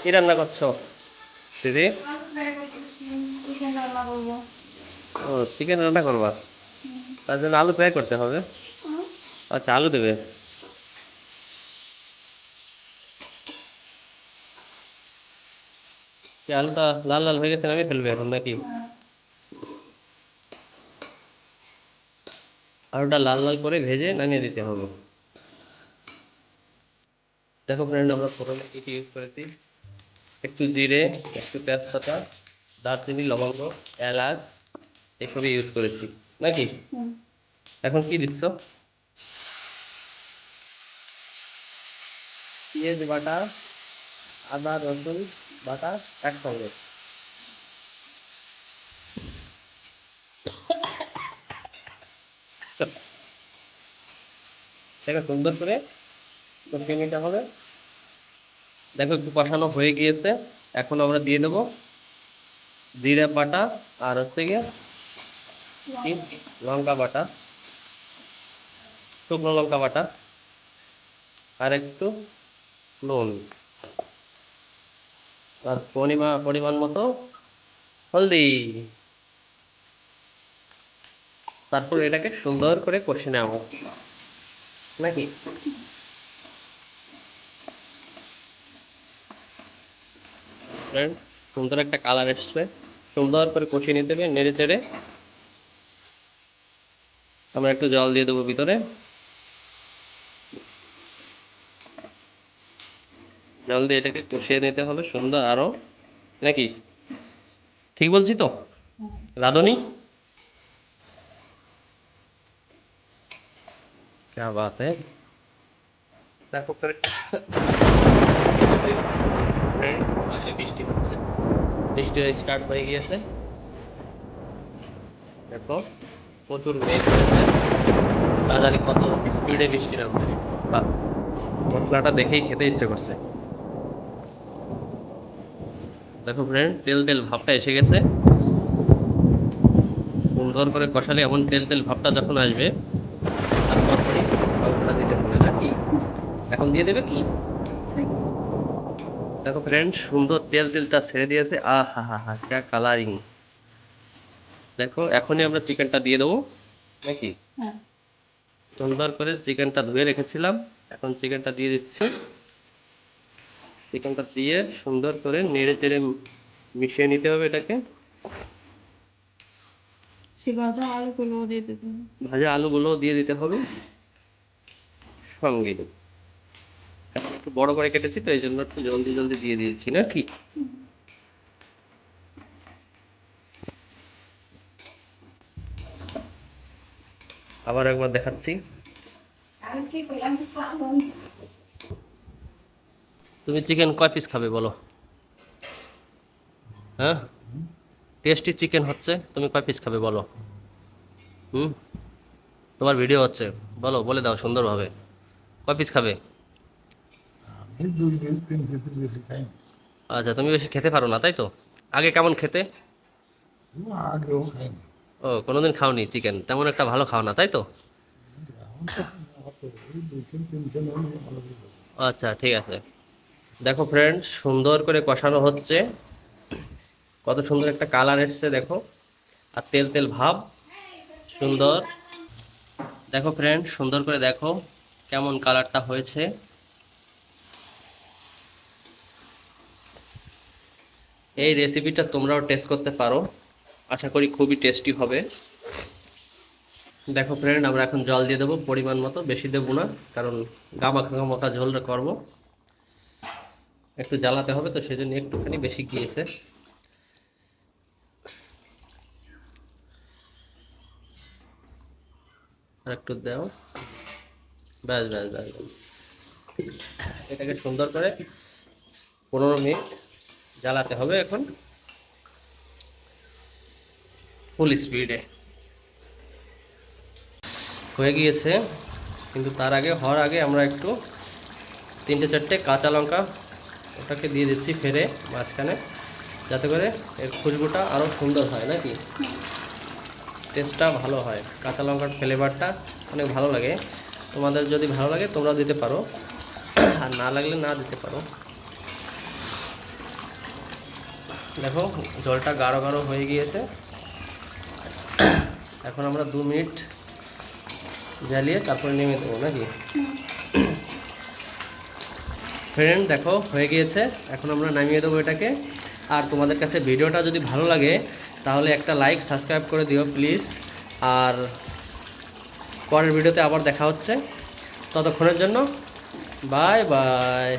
কি রান্না করছো দিদি? চিকেন রান্না করবো। ও, চিকেন রান্না করবা? তার জন্য আলু ফ্রাই করতে হবে। আচ্ছা, আলু দেবে। কি আলুটা লাল লাল হয়ে গেছে, নামিয়ে ফেলবে এখন নাকি? আলুটা লাল লাল করে ভেজে নামিয়ে দিতে হবে। দেখো ফ্রেন্ড, আমরা ফোড়নে কি কি ইউজ করেছি। একটু জিরে, একটু তেজপাতা, দারচিনি, লবঙ্গ, এলাচ এসবই ইউজ করেছি নাকি? এখন কি দিচ্ছ? পেঁয়াজ বাটা, আদা রসুন বাটা একসঙ্গে। দেখো সুন্দর করে কষিয়ে নিতে হবে। দেখো একটু কষানো হয়ে গিয়েছে। এখন আমরা দিয়ে দেবো জিরা বাটা, আর হচ্ছে গিয়ে কি, লঙ্কা বাটা, শুকনো লঙ্কা বাটা, আর একটু নুন, আর পরিমাণ মতো হলদি। তারপর এটাকে সুন্দর করে কষে নেব নাকি? ফ্রেন্ড, সুন্দর একটা কালার এসছে। সুন্দর করে কষিয়ে নিতে হবে নেড়ে চেড়ে। আমরা একটু জল দিয়ে দেবো ভিতরে। জল দিয়ে এটাকে কষিয়ে নিতে হবে সুন্দর আরো নাকি? ঠিক বলছি তো রাধুনি? क्या बात है। দেখো বাইরে বৃষ্টি হচ্ছে, বৃষ্টি স্টার্ট হয়ে গিয়েছে। দেখো প্রচুর মেঘ হয়েছে, না জানি কত স্পিডে বৃষ্টি নামবে। বাহ, মশলাটা দেখেই খেতে ইচ্ছে করছে। দেখো ফ্রেন্ড, তেল তেল ভাবটা এসে গেছে। সুন্দর করে কষালে এমন তেল তেল ভাবটা যখন আসবে, তারপরই মাংসটা দিতে হবে নাকি? এখন দিয়ে দেবে কি? দেখো ফ্রেন্ড, সুন্দর তেল তেলটা ছেড়ে দিয়েছে। আহ হা হা হা, ক্যা কালারিং। দেখো এখনই আমরা চিকেনটা দিয়ে দেবো নাকি? সুন্দর করে চিকেনটা ধুয়ে রেখেছিলাম, এখন চিকেনটা দিয়ে দিচ্ছি। চিকেনটা দিয়ে সুন্দর করে নেড়ে চেড়ে মিশিয়ে নিতে হবে এটাকে। সে ভাজা আলুগুলো দিয়ে দেবো। ভাজা আলুগুলো দিয়ে দিতে হবে সঙ্গে। এখন একটু বড় করে কেটেছি তো, এই জন্য একটু জলদি জলদি দিয়ে দিয়েছি নাকি? আবার একবার দেখাচ্ছি। আর কি করলাম? তুমি চিকেন কয় পিস খাবে বলো? হ্যাঁ, টেস্টি চিকেন হচ্ছে, তুমি কয় পিস খাবে বলো? হুম, তোমার ভিডিও হচ্ছে, বলো, বলে দাও সুন্দরভাবে। কয় পিস খাবে? এই 2 পিস 3 পিসের বেশি খাই না। আচ্ছা, তুমি বেশি খেতে পারো না তাই তো? আগে কেমন খেতে? আগেও খাইনি। ও, কোনোদিন খাওনি চিকেন, তেমন একটা ভালো খাও না তাই তো? এখন তো ওই 200-300 হলে ভালো করে খাবো। আচ্ছা ঠিক আছে। দেখো ফ্রেন্ড, সুন্দর করে কষানো হচ্ছে। কত সুন্দর একটা কালার এসছে দেখো, আর তেল তেল ভাব সুন্দর। দেখো ফ্রেন্ড, সুন্দর করে দেখো কেমন কালারটা হয়েছে। এই রেসিপিটা তোমরাও টেস্ট করতে পারো, আশা করি খুবই টেস্টি হবে। দেখো ফ্রেন্ড, আমরা এখন জল দিয়ে দেবো পরিমাণ মতো, বেশি দেবো না, কারণ গামাখা গামাখা ঝোলটা করবো। একটু জ্বালাতে হবে তো, সেজন্য একটুখানি বেশি গিয়েছে। আর একটু দাও। ব্যাস ব্যাস ব্যাস ব্যাস। এটাকে সুন্দর করে 15 মিনিট জ্বালাতে হবে এখন ফুল স্পিডে। হয়ে গিয়েছে, কিন্তু তার আগে, হওয়ার আগে আমরা একটু 3-4টে কাঁচা লঙ্কা ওটাকে দিয়ে দিচ্ছি ফেরে মাঝখানে, যাতে করে এর খুশবুটা আরও সুন্দর হয় নাকি? টেস্টটা ভালো হয়, কাঁচা লঙ্কার ফ্লেভারটা অনেক ভালো লাগে। তোমাদের যদি ভালো লাগে তোমরা দিতে পারো, আর না লাগলে না দিতে পারো। দেখো জলটা গাঢ় গাঢ় হয়ে গিয়েছে। এখন আমরা 2 মিনিট জ্বালিয়ে তারপরে নেমে দেবো নাকি? ফ্রেন্ড দেখো হয়ে গিয়েছে, এখন আমরা নামিয়ে দেবো এটাকে। আর তোমাদের কাছে ভিডিওটা যদি ভালো লাগে তাহলে একটা লাইক সাবস্ক্রাইব করে দিও প্লিজ। আর পরের ভিডিওতে আবার দেখা হচ্ছে, ততক্ষণের জন্য বাই বাই।